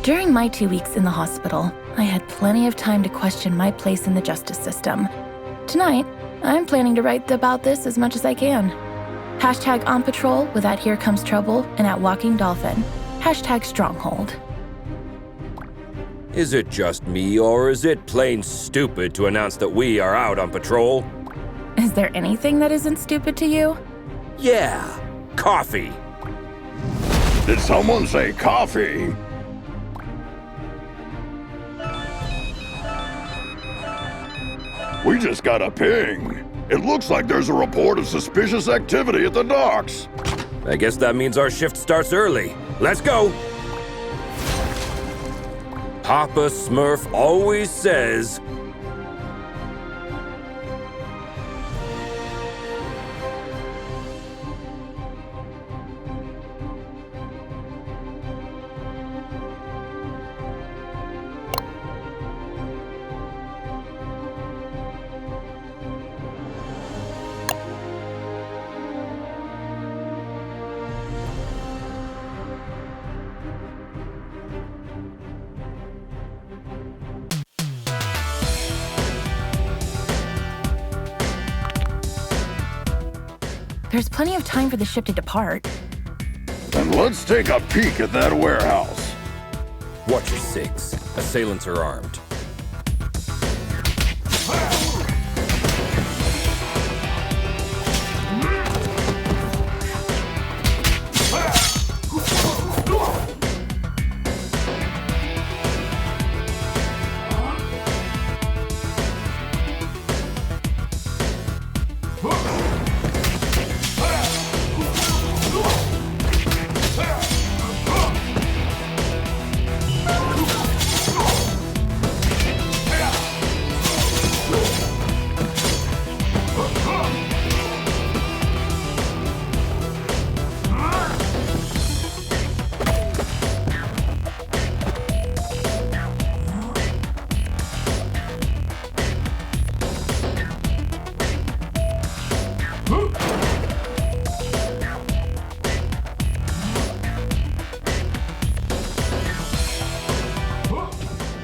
During my 2 weeks in the hospital, I had plenty of time to question my place in the justice system. Tonight, I'm planning to write about this as much as I can. Hashtag on patrol with at Here Comes Trouble and at Walking Dolphin. Hashtag Stronghold. Is it just me, or is it plain stupid to announce that we are out on patrol? Is there anything that isn't stupid to you? Yeah, coffee. Did someone say coffee? We just got a ping. It looks like there's a report of suspicious activity at the docks. I guess that means our shift starts early. Let's go! Papa Smurf always says, There's plenty of time for the ship to depart. Then let's take a peek at that warehouse. watch your six. Assailants are armed.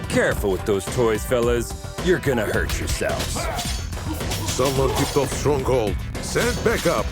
Careful with those toys, fellas. You're gonna hurt yourselves. Someone keep off Stronghold. Send backup.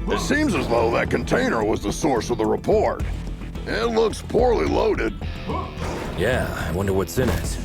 It seems as though that container was the source of the report. It looks poorly loaded. Yeah, I wonder what's in it.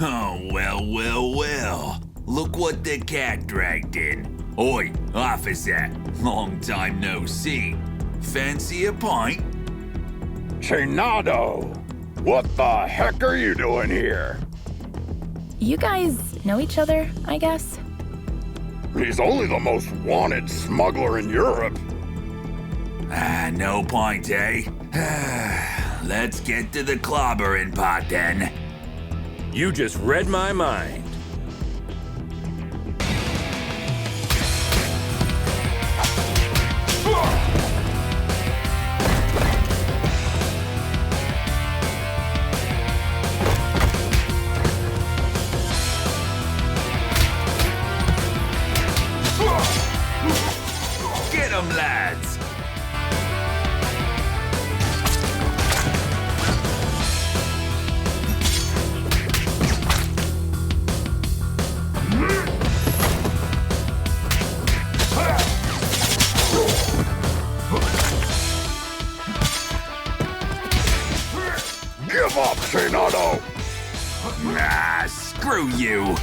Oh, well. Look what the cat dragged in. Oi, officer. Long time no see. Fancy a pint? Chenado! What the heck are you doing here? You guys know each other, I guess? He's only the most wanted smuggler in Europe. No point, eh? Let's get to the clobbering pot then. You just read my mind. Get 'em, lads! Give up, Chenado! Ah, screw you!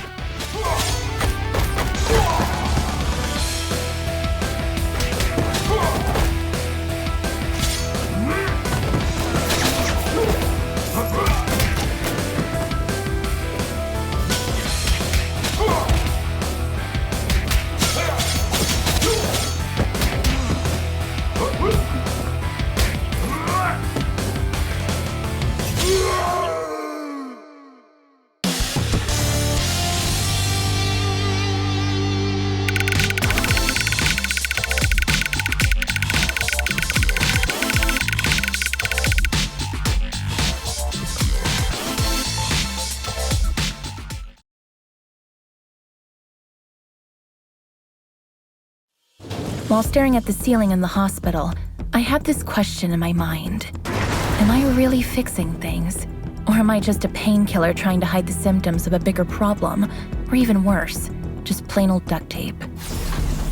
While staring at the ceiling in the hospital, I had this question in my mind. Am I really fixing things? Or am I just a painkiller trying to hide the symptoms of a bigger problem? Or even worse, just plain old duct tape.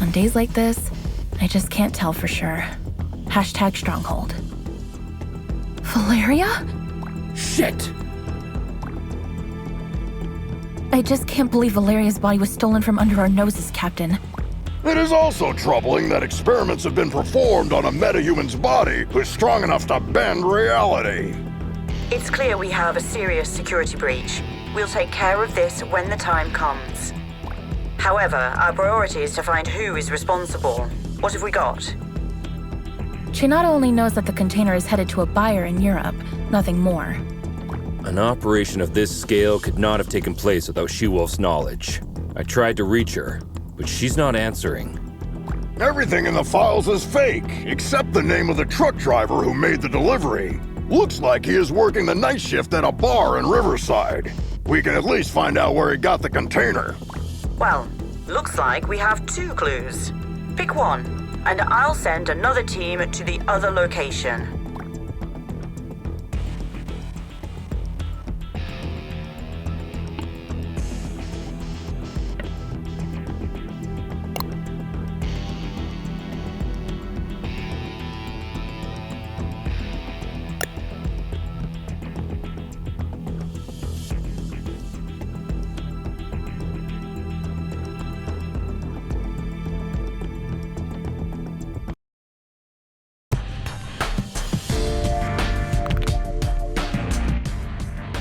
On days like this, I just can't tell for sure. Hashtag stronghold. Valeria? Shit! I just can't believe Valeria's body was stolen from under our noses, Captain. It is also troubling that experiments have been performed on a metahuman's body who's strong enough to bend reality. It's clear we have a serious security breach. We'll take care of this when the time comes. However, our priority is to find who is responsible. What have we got? Chenado only knows that the container is headed to a buyer in Europe, nothing more. An operation of this scale could not have taken place without She-Wolf's knowledge. I tried to reach her, but she's not answering. Everything in the files is fake, except the name of the truck driver who made the delivery. Looks like he is working the night shift at a bar in Riverside. We can at least find out where he got the container. Well, looks like we have 2 clues. Pick one, and I'll send another team to the other location.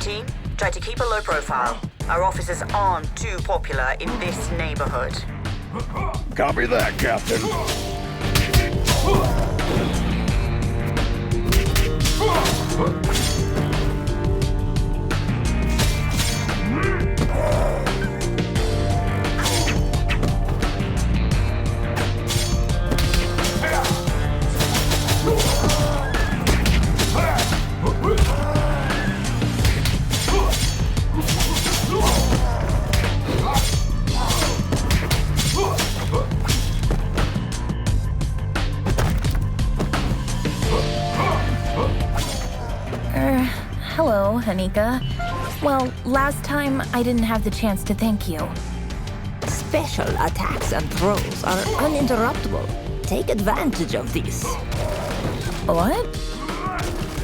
Team, try to keep a low profile. Our officers aren't too popular in this neighborhood. Copy that, Captain. Hello, Anika. Well, last time I didn't have the chance to thank you. Special attacks and throws are uninterruptible. Take advantage of these. What?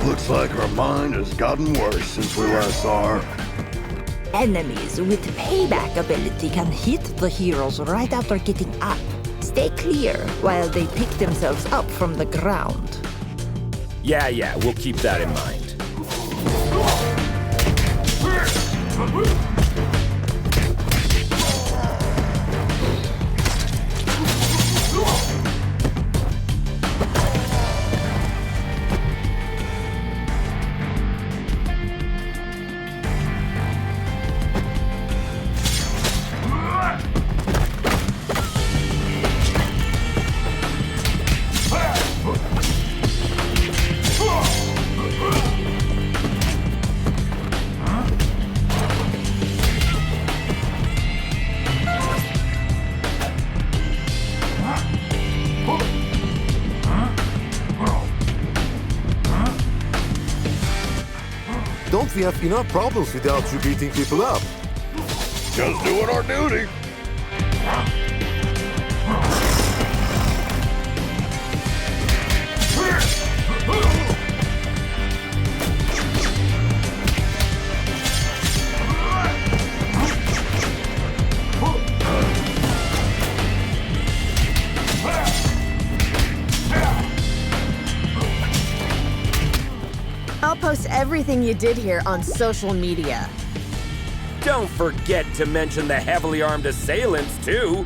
Looks like our mind has gotten worse since we last saw her. Enemies with payback ability can hit the heroes right after getting up. Stay clear while they pick themselves up from the ground. Yeah, we'll keep that in mind. Don't we have enough problems without you beating people up? Just doing our duty. I'll post everything you did here on social media. Don't forget to mention the heavily armed assailants, too.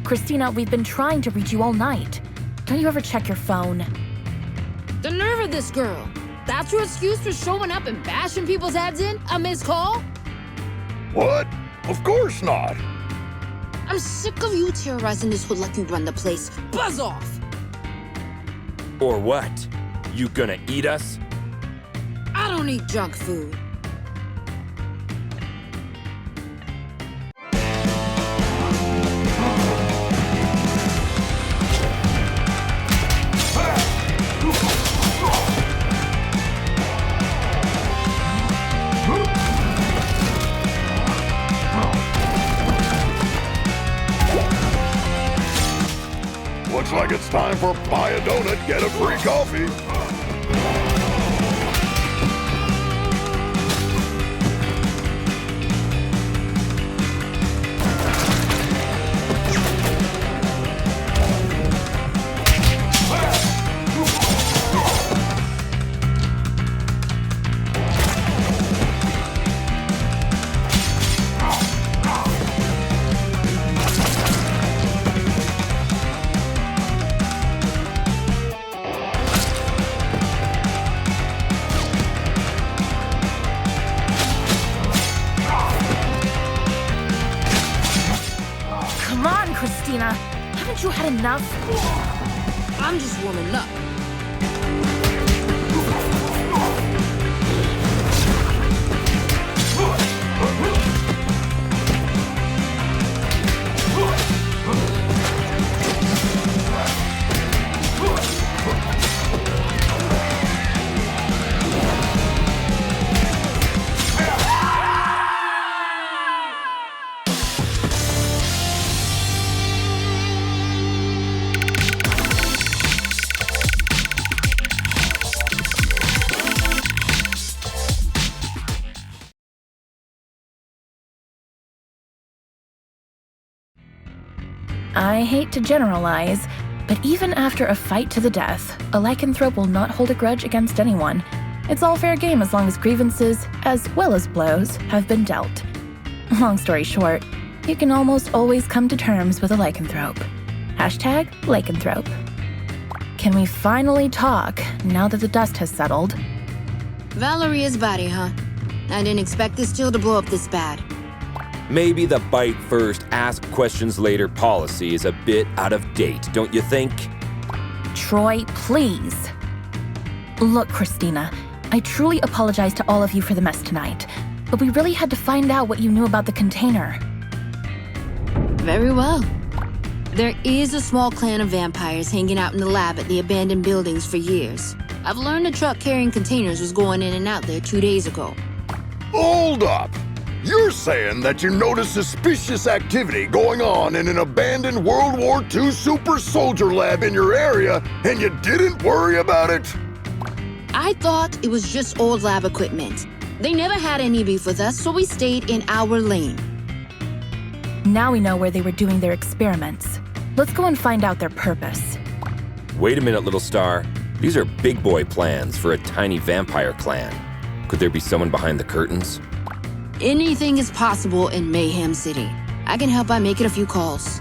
Christina, we've been trying to reach you all night. Don't you ever check your phone? The nerve of this girl. That's your excuse for showing up and bashing people's heads in? A missed call? What? Of course not. I'm sick of you terrorizing this hood like you run the place. Buzz off! Or what? You gonna eat us? I don't eat junk food. Looks like it's time for buy a donut, get a free coffee. Christina. Haven't you had enough? I'm just warming up. I hate to generalize, but even after a fight to the death, a lycanthrope will not hold a grudge against anyone. It's all fair game as long as grievances, as well as blows, have been dealt. Long story short, you can almost always come to terms with a lycanthrope. Hashtag lycanthrope. Can we finally talk now that the dust has settled? Valeria's body, huh? I didn't expect this chill to blow up this bad. Maybe the bite first, ask questions later policy is a bit out of date, don't you think? Troy, please. Look, Christina, I truly apologize to all of you for the mess tonight, but we really had to find out what you knew about the container. Very well. There is a small clan of vampires hanging out in the lab at the abandoned buildings for years. I've learned a truck carrying containers was going in and out there 2 days ago. Hold up! You're saying that you noticed suspicious activity going on in an abandoned World War II super soldier lab in your area, and you didn't worry about it? I thought it was just old lab equipment. They never had any beef with us, so we stayed in our lane. Now we know where they were doing their experiments. Let's go and find out their purpose. Wait a minute, little star. These are big boy plans for a tiny vampire clan. Could there be someone behind the curtains? Anything is possible in Mayhem City. I can help by making a few calls.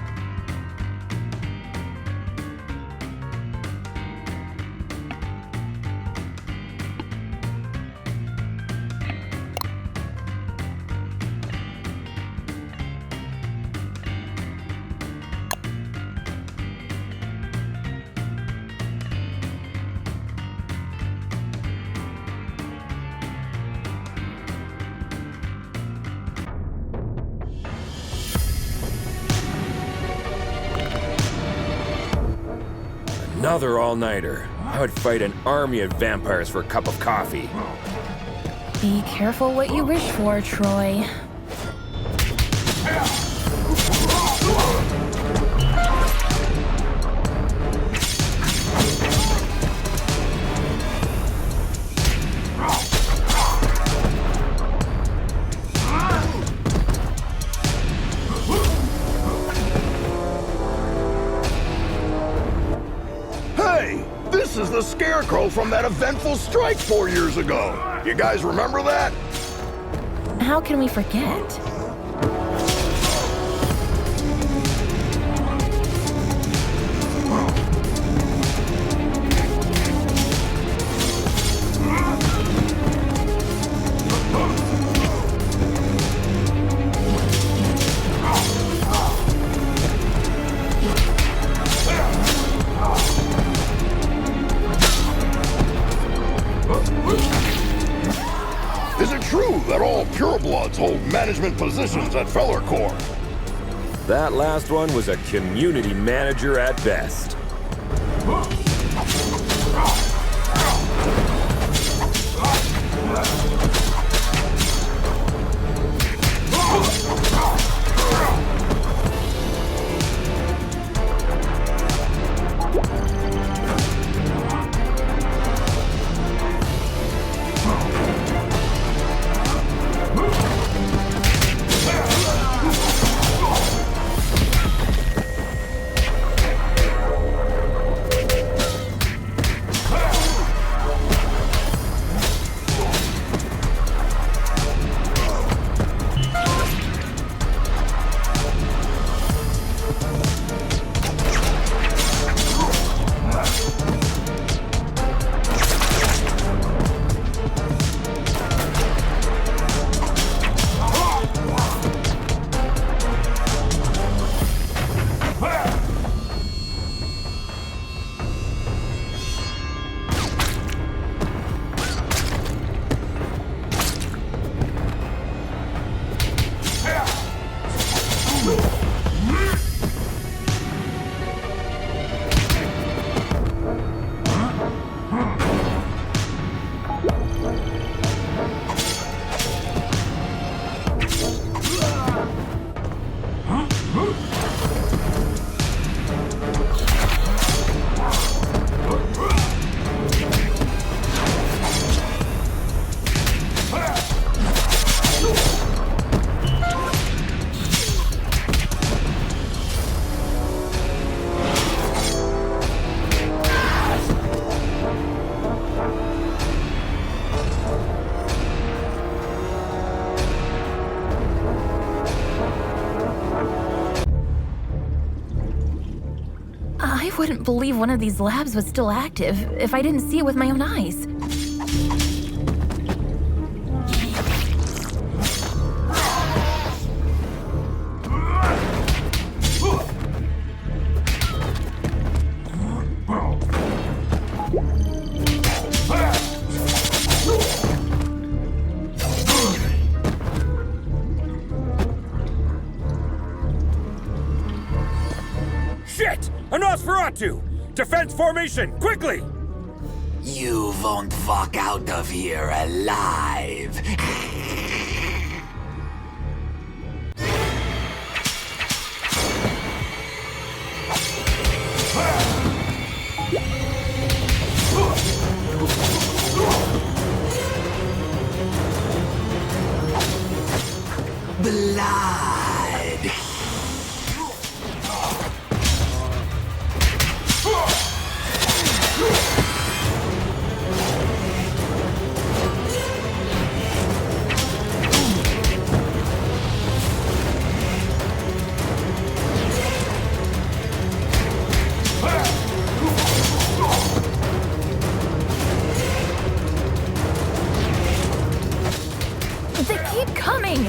Another all-nighter. I would fight an army of vampires for a cup of coffee. Be careful what you wish for, Troy. This is the Scarecrow from that eventful strike 4 years ago. You guys remember that? How can we forget? Is it true that all purebloods hold management positions at Feller Corp? That last one was a community manager at best. wouldn't believe one of these labs was still active if I didn't see it with my own eyes. Shit! A Nosferatu! Defense formation, quickly! You won't walk out of here alive. Blood. They keep coming!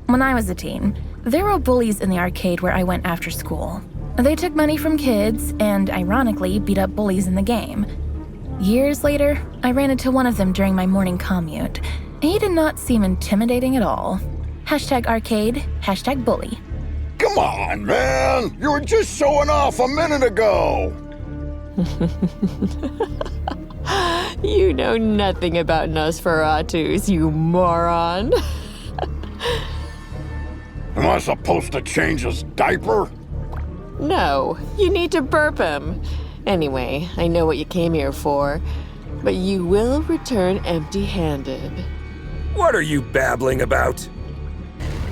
When I was a teen, there were bullies in the arcade where I went after school. They took money from kids and, ironically, beat up bullies in the game. Years later, I ran into one of them during my morning commute. He did not seem intimidating at all. #arcade, #bully. Come on, man! You were just showing off a minute ago! You know nothing about Nosferatus, you moron. Am I supposed to change his diaper? No, you need to burp him. Anyway, I know what you came here for, but you will return empty-handed. What are you babbling about?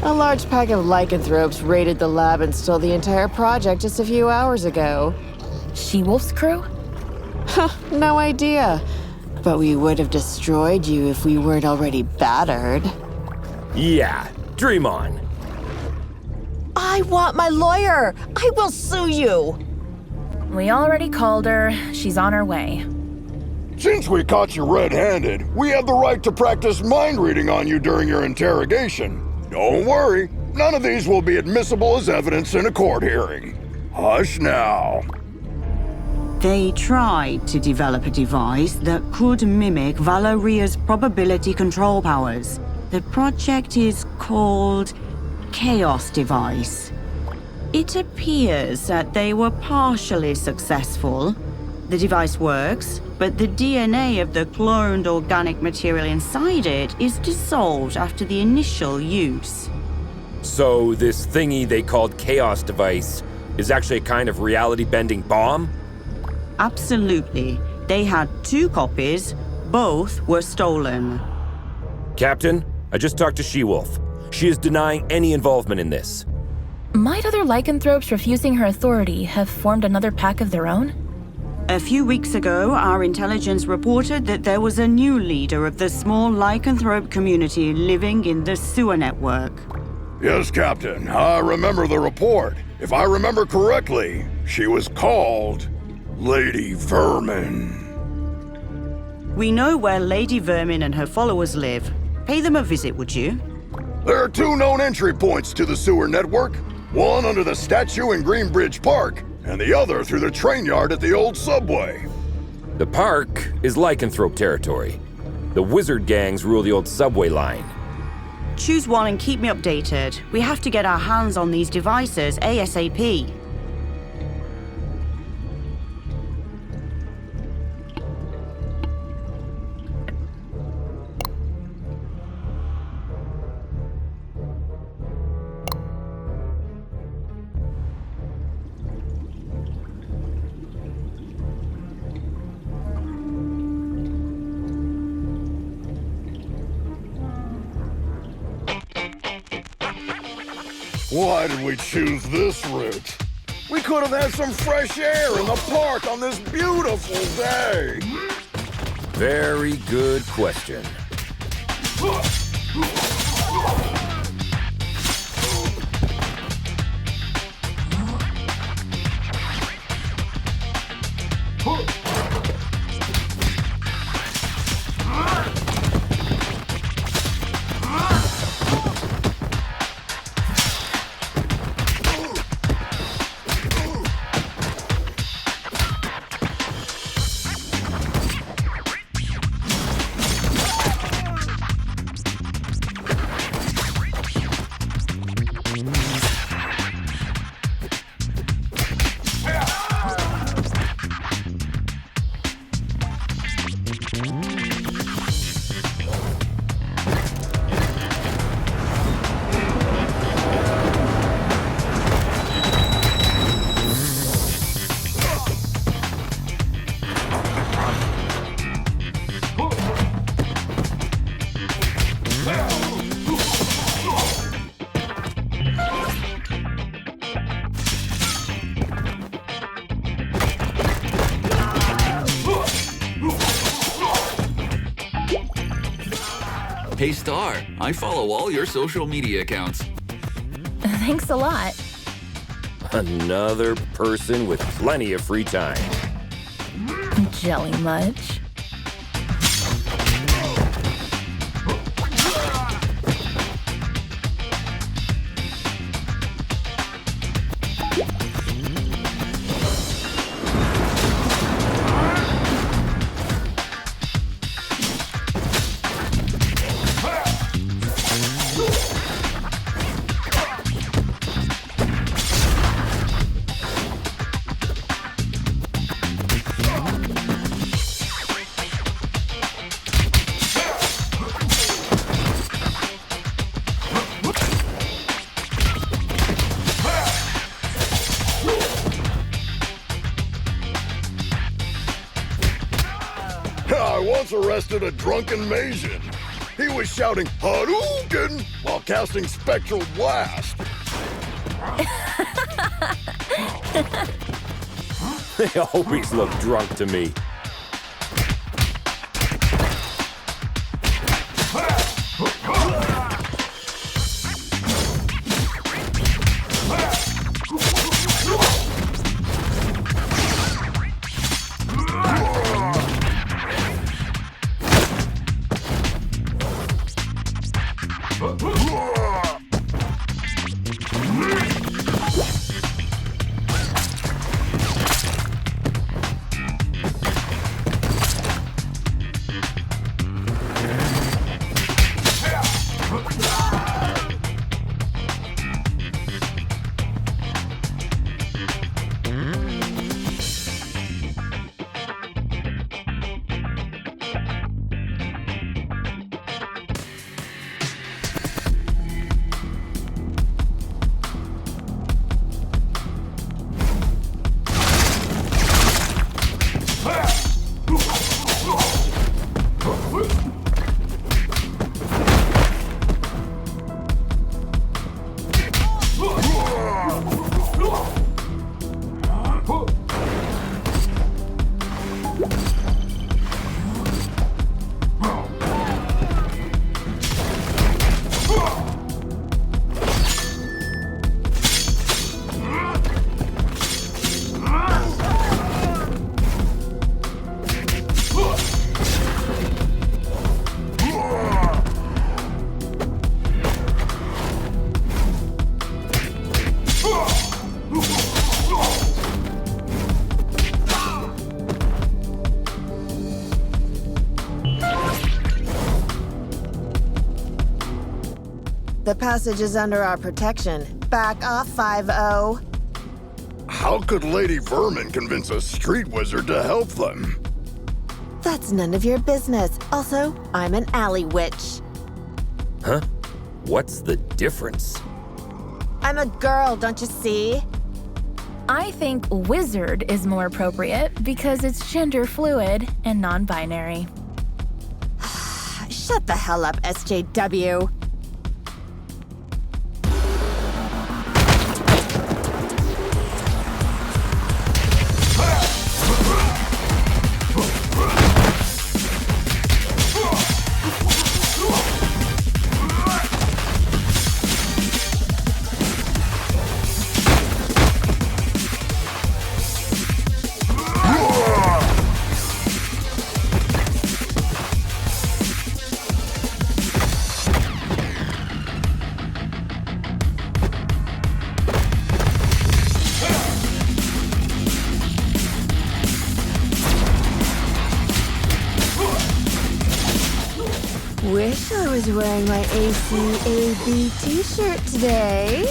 A large pack of lycanthropes raided the lab and stole the entire project just a few hours ago. She-Wolf's crew? No idea. But we would have destroyed you if we weren't already battered. Yeah, dream on. I want my lawyer! I will sue you! We already called her. She's on her way. Since we caught you red-handed, we have the right to practice mind reading on you during your interrogation. Don't worry, none of these will be admissible as evidence in a court hearing. Hush now. They tried to develop a device that could mimic Valeria's probability control powers. The project is called Chaos Device. It appears that they were partially successful. The device works, but the DNA of the cloned organic material inside it is dissolved after the initial use. So this thingy they called Chaos Device is actually a kind of reality-bending bomb? Absolutely. They had 2 copies. Both were stolen. Captain, I just talked to She-Wolf. She is denying any involvement in this. Might other lycanthropes refusing her authority have formed another pack of their own? A few weeks ago, our intelligence reported that there was a new leader of the small lycanthrope community living in the sewer network. Yes, Captain, I remember the report. If I remember correctly, she was called Lady Vermin. We know where Lady Vermin and her followers live. Pay them a visit, would you? There are 2 known entry points to the sewer network. One under the statue in Greenbridge Park, and the other through the train yard at the old subway. The park is lycanthrope territory. The wizard gangs rule the old subway line. Choose one and keep me updated. We have to get our hands on these devices ASAP. Why did we choose this route? We could have had some fresh air in the park on this beautiful day. Very good question. Hey Star, I follow all your social media accounts. Thanks a lot. Another person with plenty of free time. Jelly much? I once arrested a drunken Mayhem. He was shouting Hadouken while casting Spectral Blast. They always look drunk to me. The passage is under our protection. Back off, 5-0. How could Lady Vermin convince a street wizard to help them? That's none of your business. Also, I'm an alley witch. Huh? What's the difference? I'm a girl, don't you see? I think wizard is more appropriate because it's gender fluid and non-binary. Shut the hell up, SJW. Wish I was wearing my ACAB t-shirt today.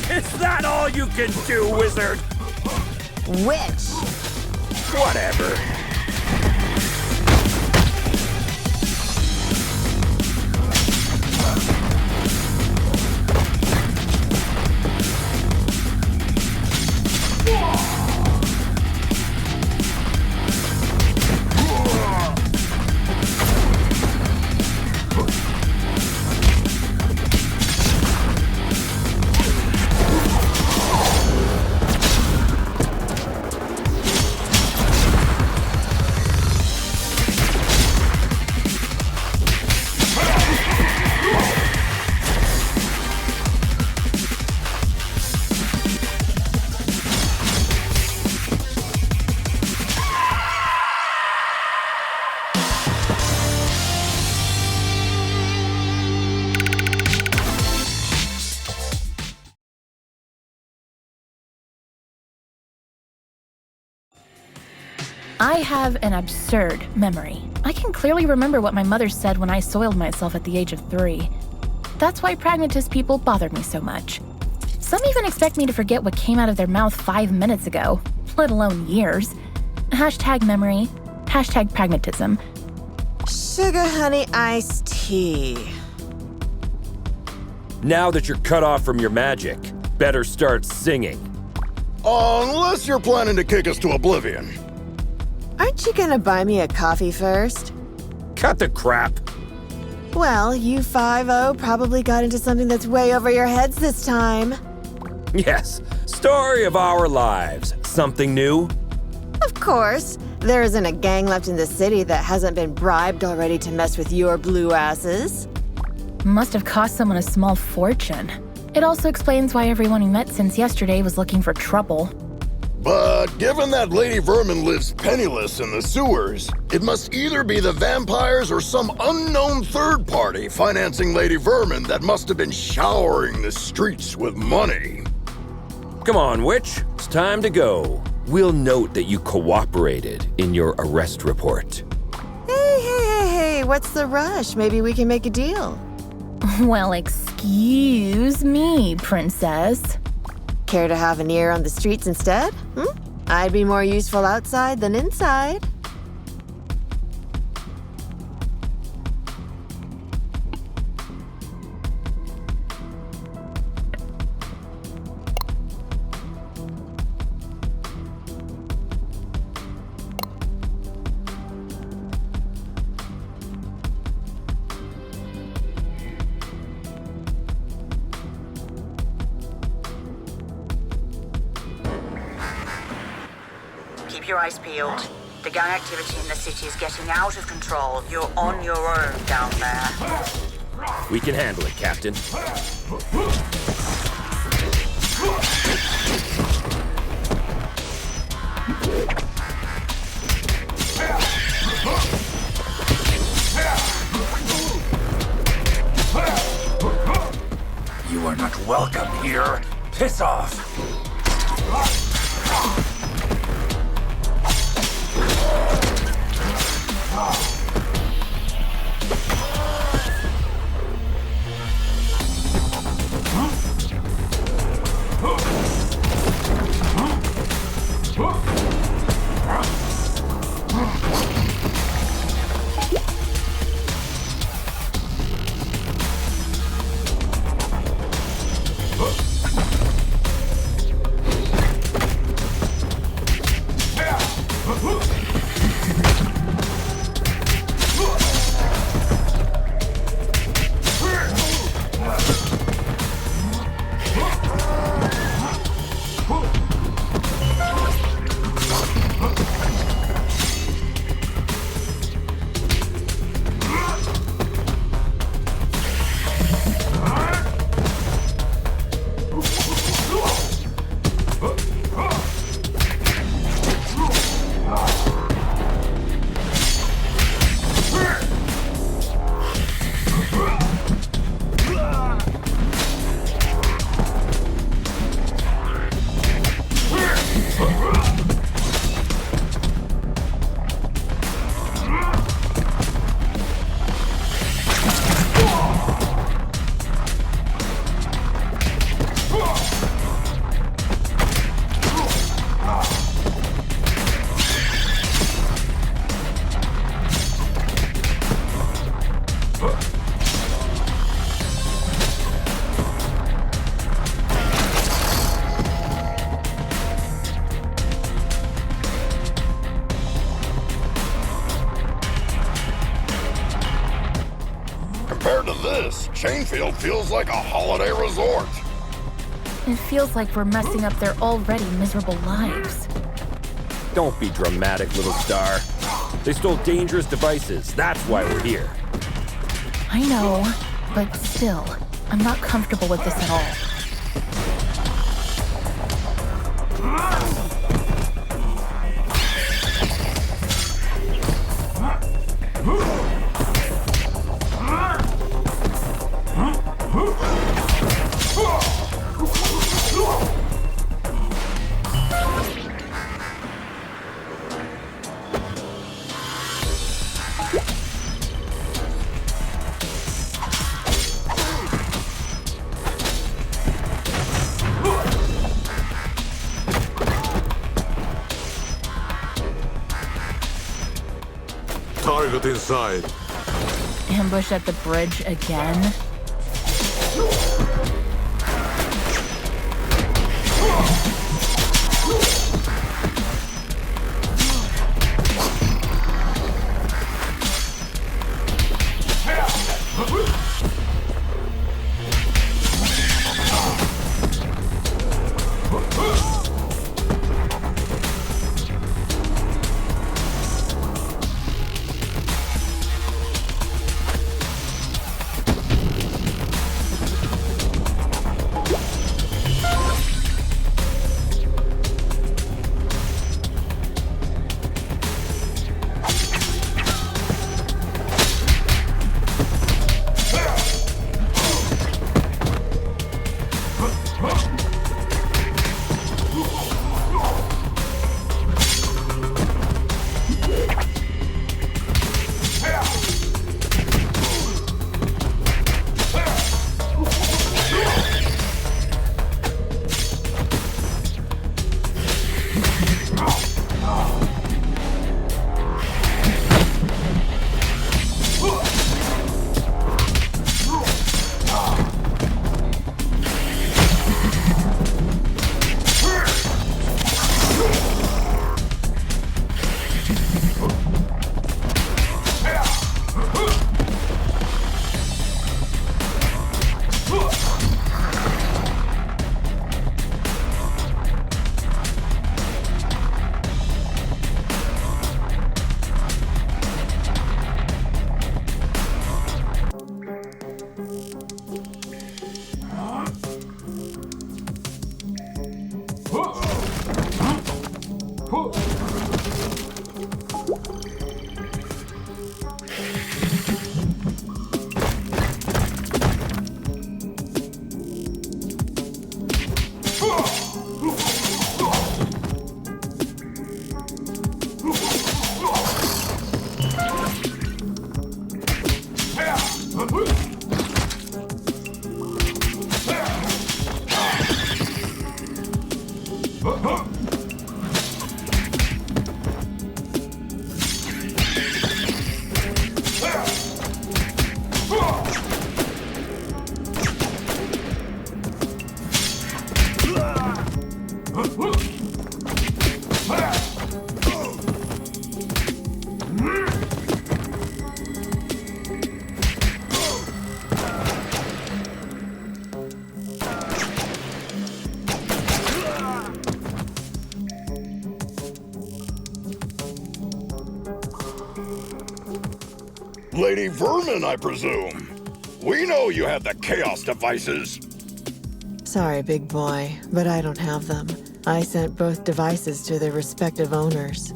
Is that all you can do, wizard? Witch. Whatever. I have an absurd memory. I can clearly remember what my mother said when I soiled myself at the age of 3. That's why pragmatist people bother me so much. Some even expect me to forget what came out of their mouth 5 minutes ago, let alone years. Hashtag memory, hashtag pragmatism. Sugar honey iced tea. Now that you're cut off from your magic, better start singing. Unless you're planning to kick us to oblivion. Aren't you gonna buy me a coffee first? Cut the crap. Well, you 5-0 probably got into something that's way over your heads this time. Yes, story of our lives. Something new? Of course. There isn't a gang left in the city that hasn't been bribed already to mess with your blue asses. Must have cost someone a small fortune. It also explains why everyone we met since yesterday was looking for trouble. But given that Lady Vermin lives penniless in the sewers, it must either be the vampires or some unknown third party financing Lady Vermin that must have been showering the streets with money. Come on, witch. It's time to go. We'll note that you cooperated in your arrest report. Hey, what's the rush? Maybe we can make a deal. Well, excuse me, princess. Care to have an ear on the streets instead? I'd be more useful outside than inside. Keep your eyes peeled. The gang activity in the city is getting out of control. You're on your own down there. We can handle it, Captain. You are not welcome here. Piss off! Compared to this, Chainfield feels like a holiday resort. It feels like we're messing up their already miserable lives. Don't be dramatic, little star. They stole dangerous devices. That's why we're here. I know, but still, I'm not comfortable with this at all. Target inside. Ambush at the bridge again? Lady Vermin, I presume. We know you have the Chaos devices. Sorry, big boy, but I don't have them. I sent both devices to their respective owners.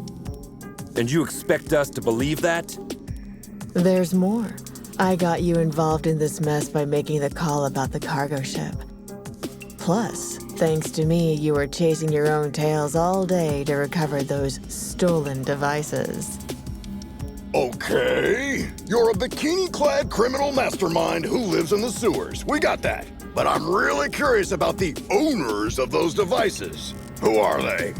And you expect us to believe that? There's more. I got you involved in this mess by making the call about the cargo ship. Plus, thanks to me, you were chasing your own tails all day to recover those stolen devices. Okay. You're a bikini-clad criminal mastermind who lives in the sewers. We got that. But I'm really curious about the owners of those devices. Who are they?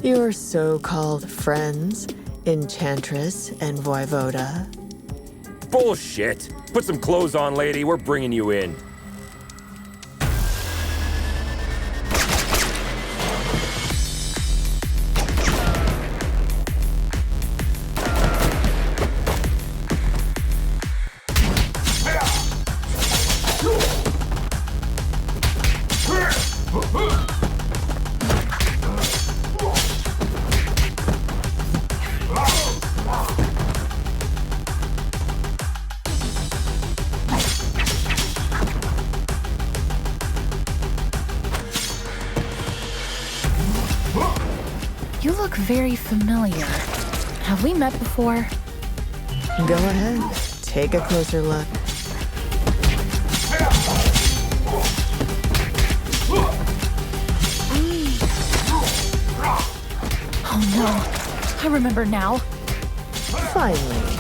Your so-called friends, Enchantress and Voivoda. Bullshit! Put some clothes on, lady. We're bringing you in. You look very familiar. Have we met before? Go ahead. Take a closer look. Oh no. I remember now. Finally.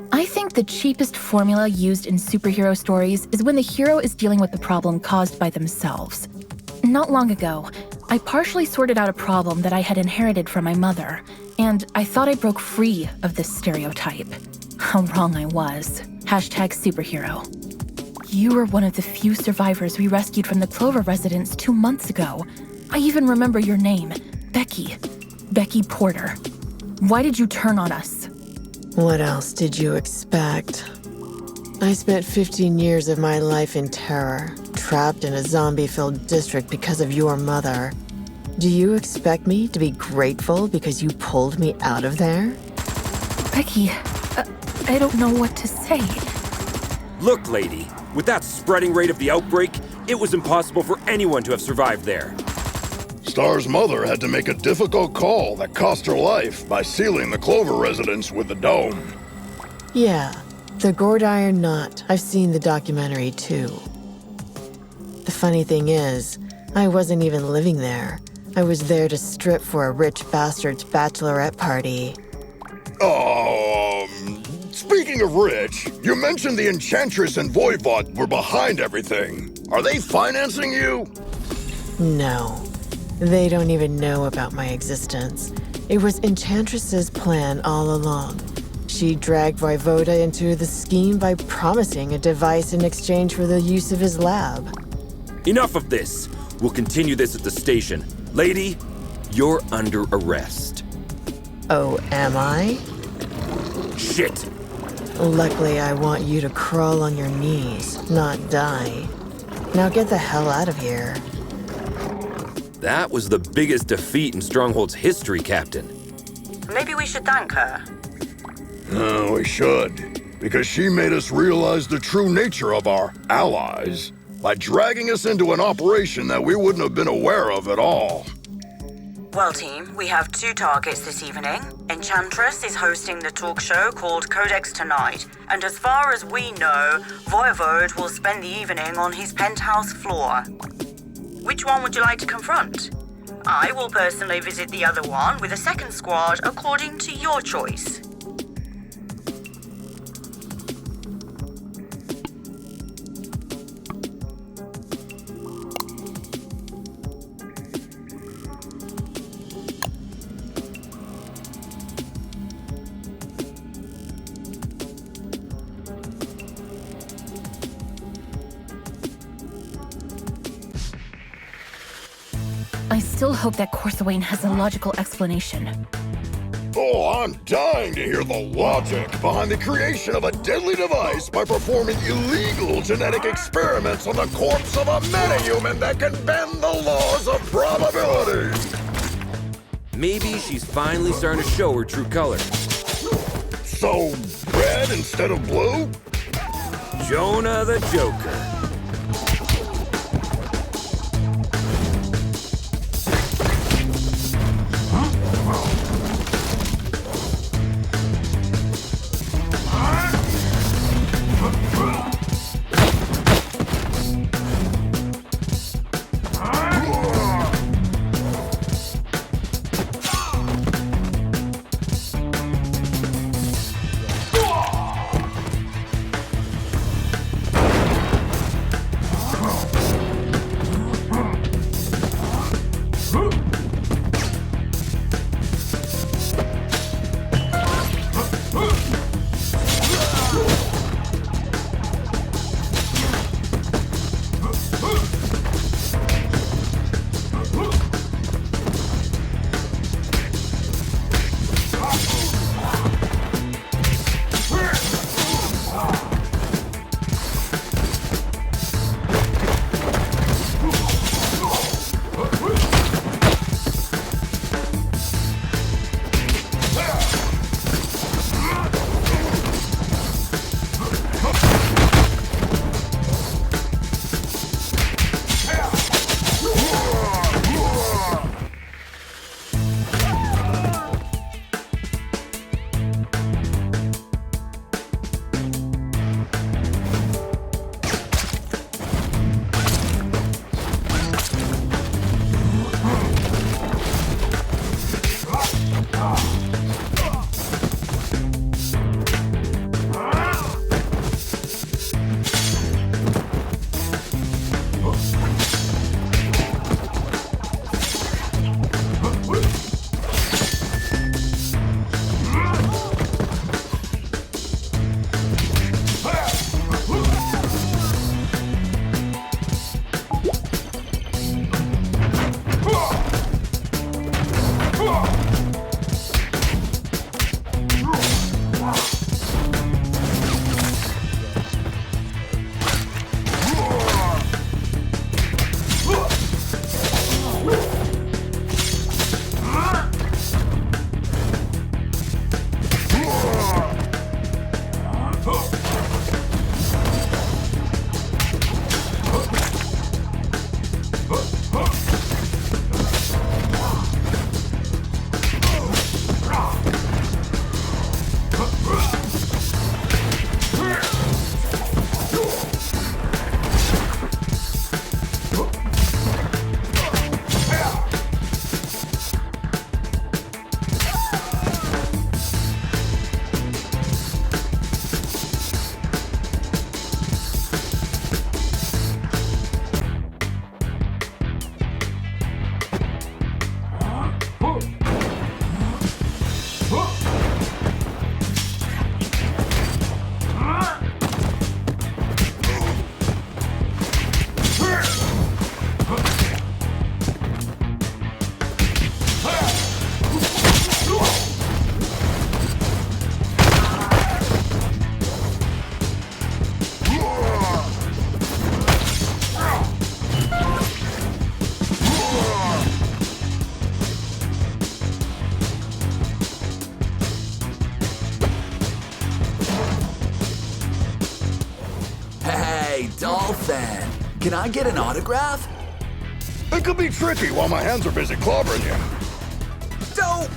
I think the cheapest formula used in superhero stories is when the hero is dealing with the problem caused by themselves. Not long ago, I partially sorted out a problem that I had inherited from my mother, and I thought I broke free of this stereotype. How wrong I was. #superhero. You were one of the few survivors we rescued from the Clover residence 2 months ago. I even remember your name, Becky. Becky Porter. Why did you turn on us? What else did you expect? I spent 15 years of my life in terror, trapped in a zombie-filled district because of your mother. Do you expect me to be grateful because you pulled me out of there? Becky, I don't know what to say. Look, lady, with that spreading rate of the outbreak, it was impossible for anyone to have survived there. Star's mother had to make a difficult call that cost her life by sealing the Clover residence with the dome. Yeah, the Gordiron Knot. I've seen the documentary too. The funny thing is, I wasn't even living there. I was there to strip for a rich bastard's bachelorette party. Speaking of rich, you mentioned the Enchantress and Voivod were behind everything. Are they financing you? No, they don't even know about my existence. It was Enchantress's plan all along. She dragged Voivoda into the scheme by promising a device in exchange for the use of his lab. Enough of this. We'll continue this at the station. Lady, you're under arrest. Oh, am I? Shit. Luckily, I want you to crawl on your knees, not die. Now get the hell out of here. That was the biggest defeat in Stronghold's history, Captain. Maybe we should thank her. We should, because she made us realize the true nature of our allies by dragging us into an operation that we wouldn't have been aware of at all. Well, team, we have 2 targets this evening. Enchantress is hosting the talk show called Codex tonight, and as far as we know, Voivod will spend the evening on his penthouse floor. Which one would you like to confront? I will personally visit the other one with a second squad according to your choice. I still hope that Corsawane has a logical explanation. Oh, I'm dying to hear the logic behind the creation of a deadly device by performing illegal genetic experiments on the corpse of a metahuman that can bend the laws of probability. Maybe she's finally starting to show her true colors. So, red instead of blue? Jonah the Joker. fan. Can I get an autograph? It could be tricky while my hands are busy clobbering you. Don't!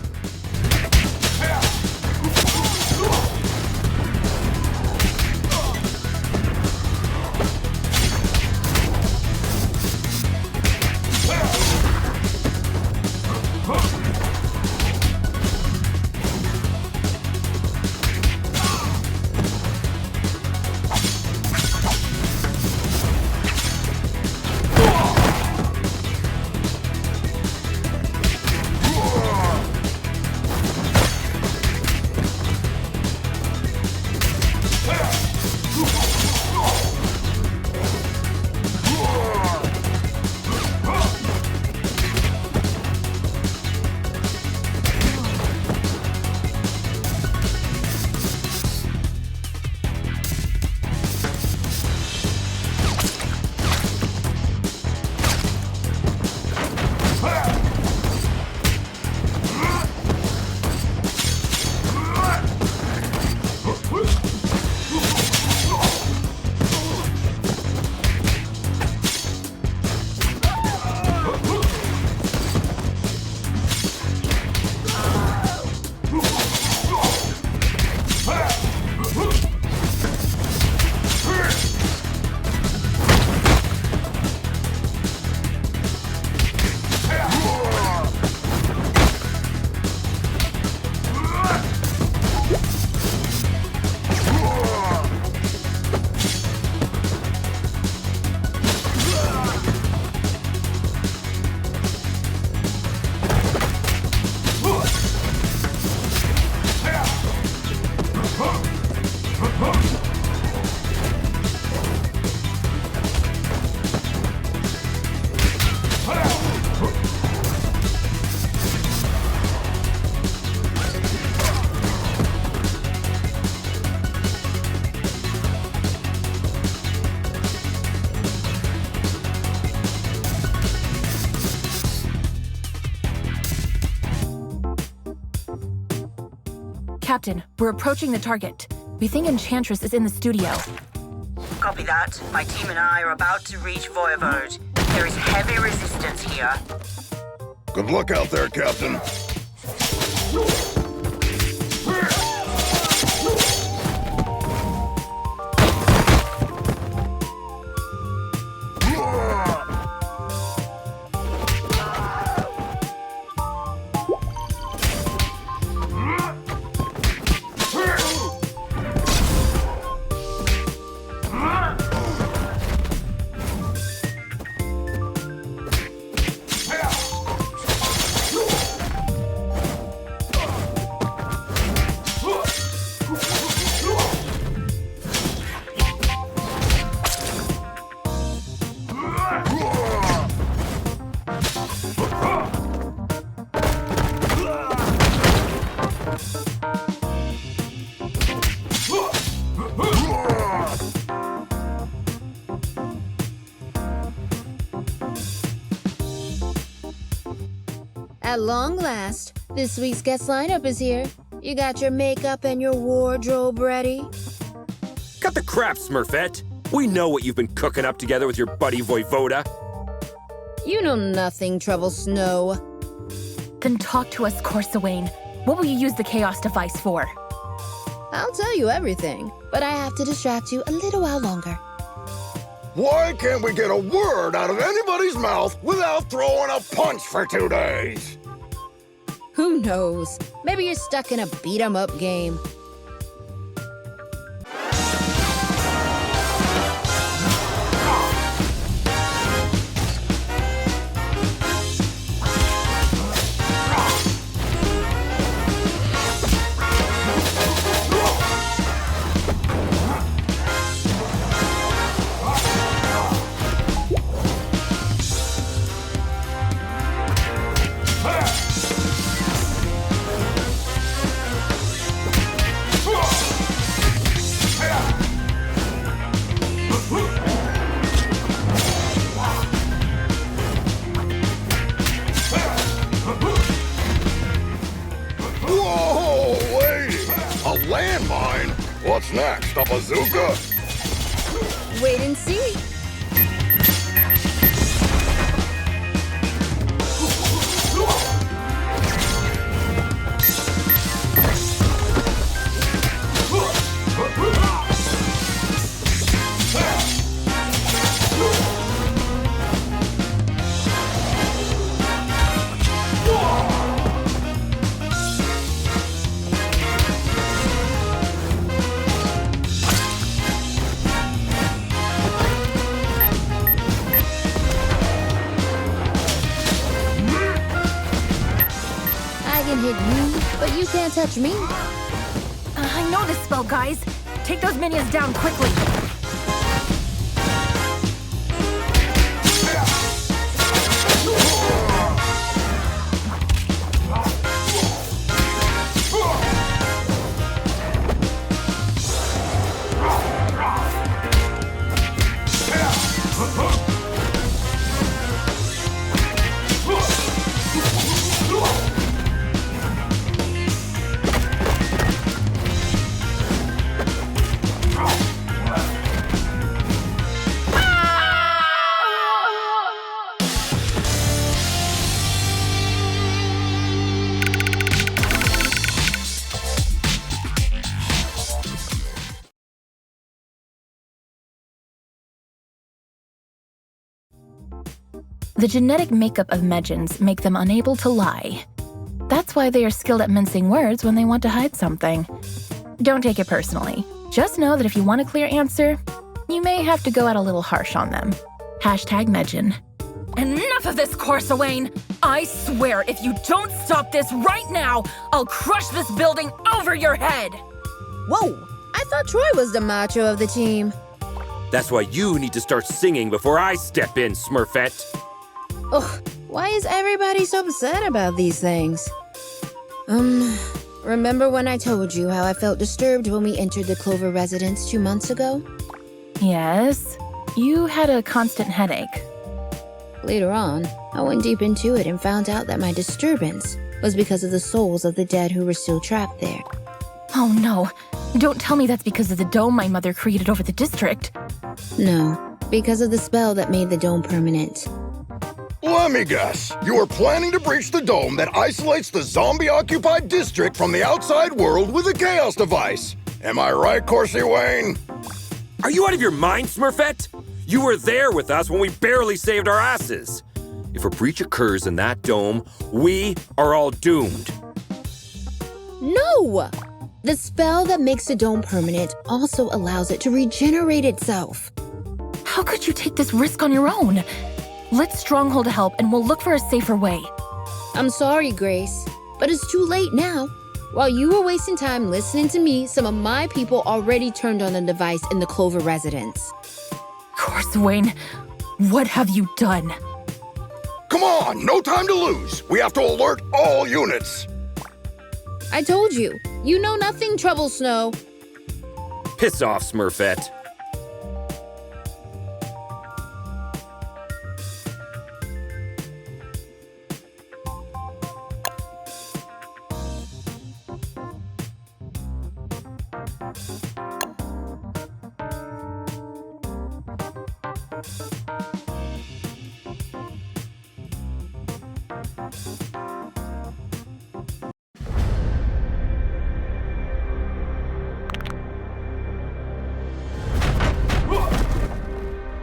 Captain, we're approaching the target. We think Enchantress is in the studio. Copy that. My team and I are about to reach Voivode. There is heavy resistance here. Good luck out there, Captain. At long last, this week's guest lineup is here. You got your makeup and your wardrobe ready? Cut the crap, Smurfette. We know what you've been cooking up together with your buddy Voivoda. You know nothing, Trouble Snow. Then talk to us, Corsawane. What will you use the Chaos device for? I'll tell you everything, but I have to distract you a little while longer. Why can't we get a word out of anybody's mouth without throwing a punch for 2 days? Who knows? Maybe you're stuck in a beat-em-up game. What's next, a bazooka? Wait and see. can't touch me. I know this spell, guys. Take those minions down quickly. The genetic makeup of Medjans make them unable to lie. That's why they are skilled at mincing words when they want to hide something. Don't take it personally. Just know that if you want a clear answer, you may have to go out a little harsh on them. #Medjan. Enough of this, Corsawane! I swear if you don't stop this right now, I'll crush this building over your head! Whoa! I thought Troy was the macho of the team. That's why you need to start singing before I step in, Smurfette. Ugh, why is everybody so upset about these things? Remember when I told you how I felt disturbed when we entered the Clover residence 2 months ago? Yes, you had a constant headache. Later on, I went deep into it and found out that my disturbance was because of the souls of the dead who were still trapped there. Oh no, don't tell me that's because of the dome my mother created over the district. No, because of the spell that made the dome permanent. Let me guess. You are planning to breach the dome that isolates the zombie-occupied district from the outside world with a chaos device. Am I right, Corsi Wayne? Are you out of your mind, Smurfette? You were there with us when we barely saved our asses. If a breach occurs in that dome, we are all doomed. No! The spell that makes the dome permanent also allows it to regenerate itself. How could you take this risk on your own? Let Stronghold help and we'll look for a safer way. I'm sorry, Grace, but it's too late now. While you were wasting time listening to me, some of my people already turned on the device in the Clover residence. Corsawane, what have you done? Come on, no time to lose. We have to alert all units. I told you, you know nothing, Trouble Snow. Piss off, Smurfette.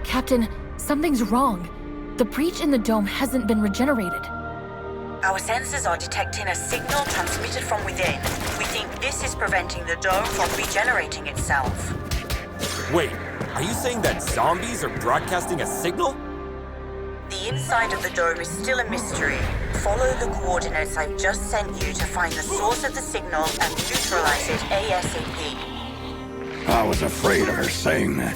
Captain, something's wrong. The breach in the dome hasn't been regenerated. Our sensors are detecting a signal transmitted from within. We think this is preventing the dome from regenerating itself. Wait, are you saying that zombies are broadcasting a signal? The inside of the dome is still a mystery. Follow the coordinates I've just sent you to find the source of the signal and neutralize it ASAP. I was afraid of her saying that.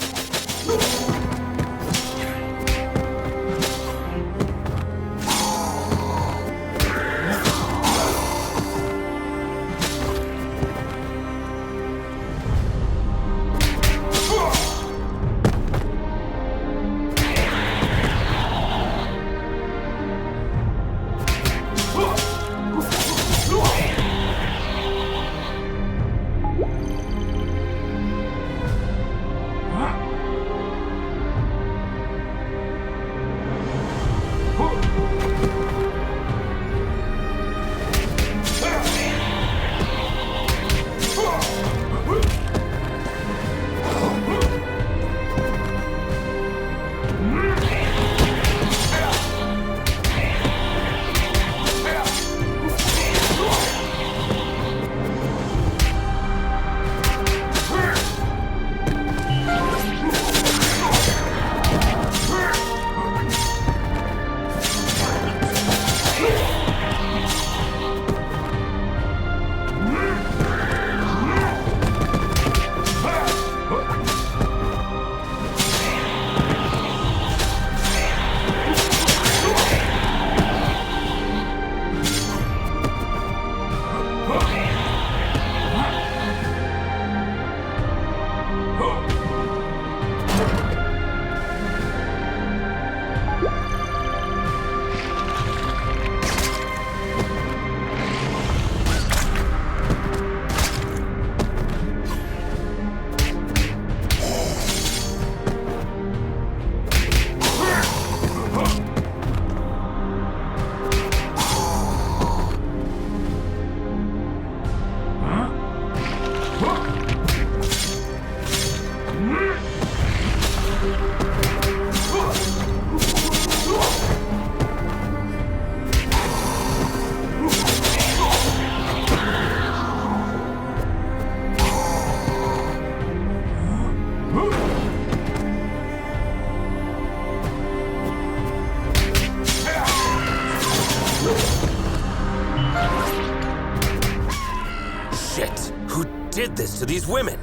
Shit! Who did this to these women?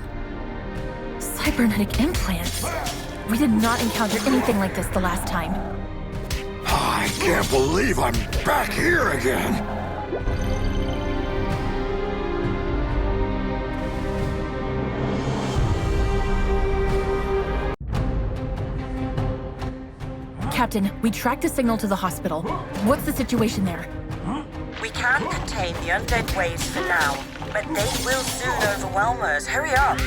Cybernetic implants. We did not encounter anything like this the last time. I can't believe I'm back here again. Captain, we tracked the signal to the hospital. What's the situation there? We can't contain the undead waves for now, but they will soon overwhelm us. Hurry up!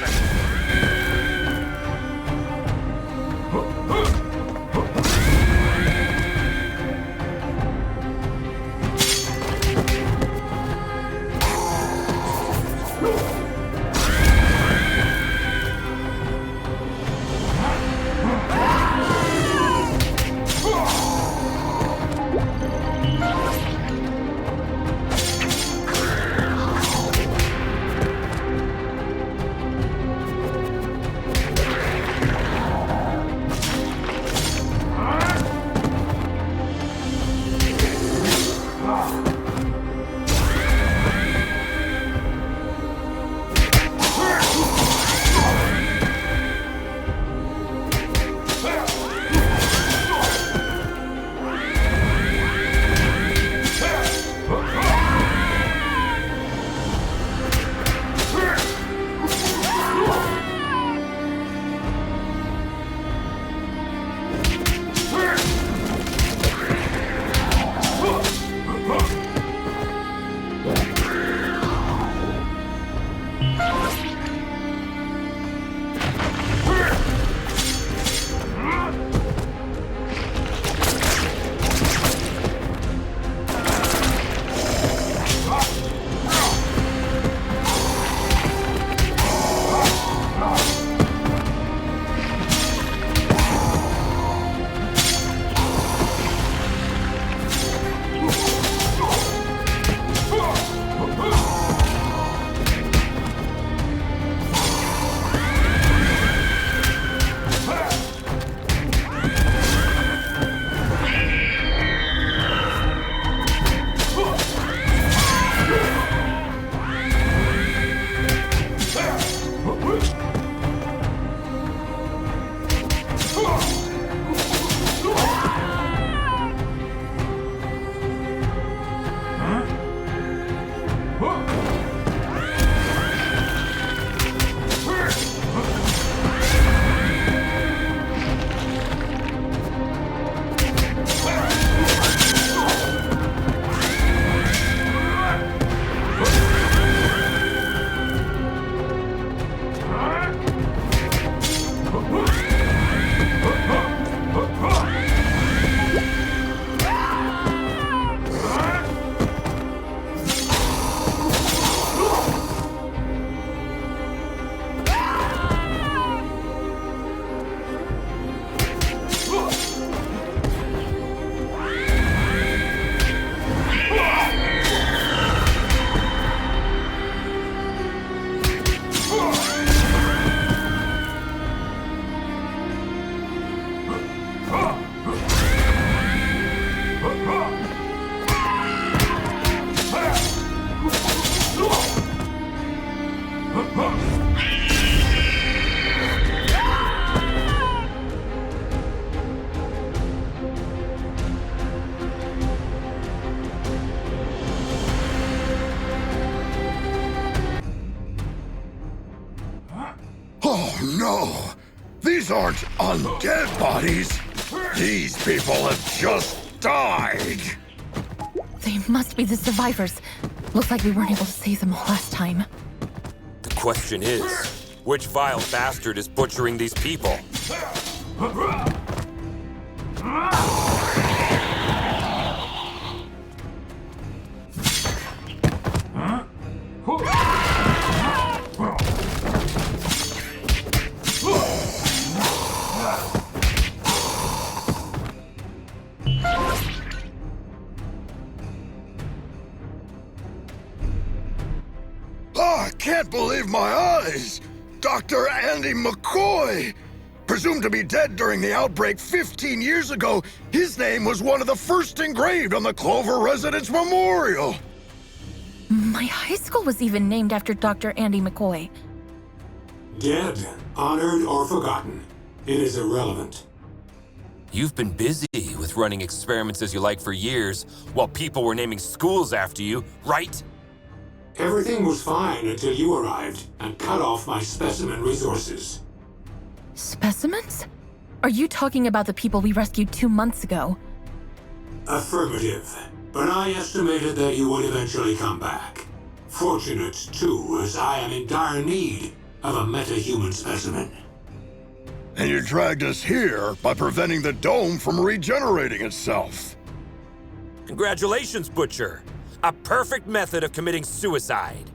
Oh no! These aren't undead bodies! These people have just died! They must be the survivors. Looks like we weren't able to save them all last time. The question is, which vile bastard is butchering these people? my eyes! Dr. Andy McCoy! Presumed to be dead during the outbreak 15 years ago, his name was one of the first engraved on the Clover Residence Memorial. My high school was even named after Dr. Andy McCoy. Dead, honored, or forgotten. It is irrelevant. You've been busy with running experiments as you like for years, while people were naming schools after you, right? Everything was fine until you arrived and cut off my specimen resources. Specimens? Are you talking about the people we rescued 2 months ago? Affirmative. But I estimated that you would eventually come back. Fortunate, too, as I am in dire need of a metahuman specimen. And you dragged us here by preventing the dome from regenerating itself. Congratulations, Butcher. A perfect method of committing suicide.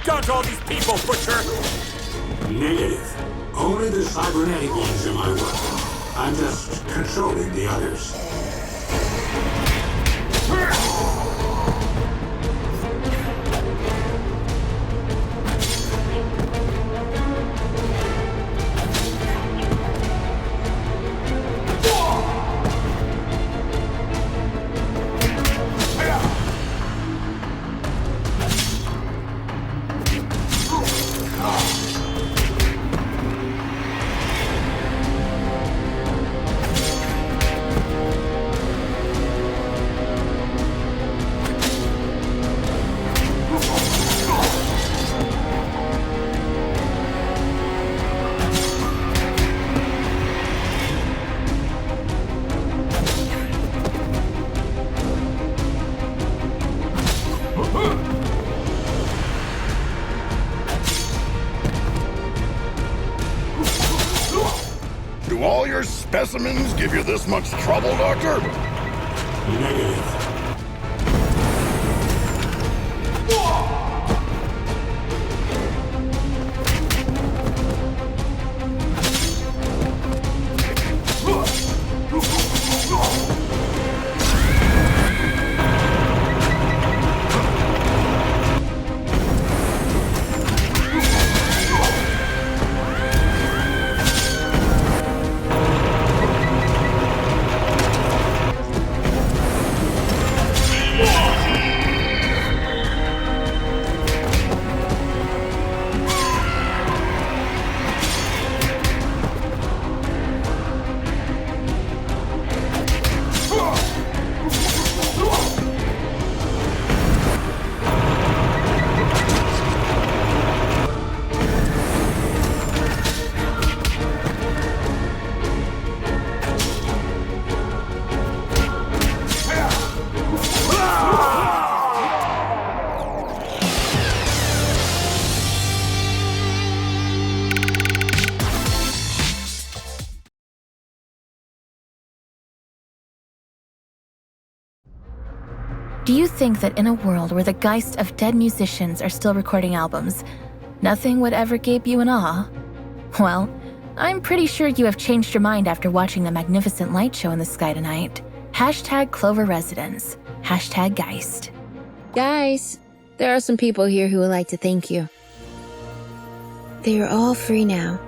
Done to all these people, Butcher! Negative. Only the cybernetic ones are my work. I'm just controlling the others. Do all your specimens give you this much trouble, Doctor? Negative. Do you think that in a world where the geists of dead musicians are still recording albums, nothing would ever gape you in awe? Well, I'm pretty sure you have changed your mind after watching the magnificent light show in the sky tonight. Hashtag Clover Residence. Hashtag Geist. Guys, there are some people here who would like to thank you. They are all free now.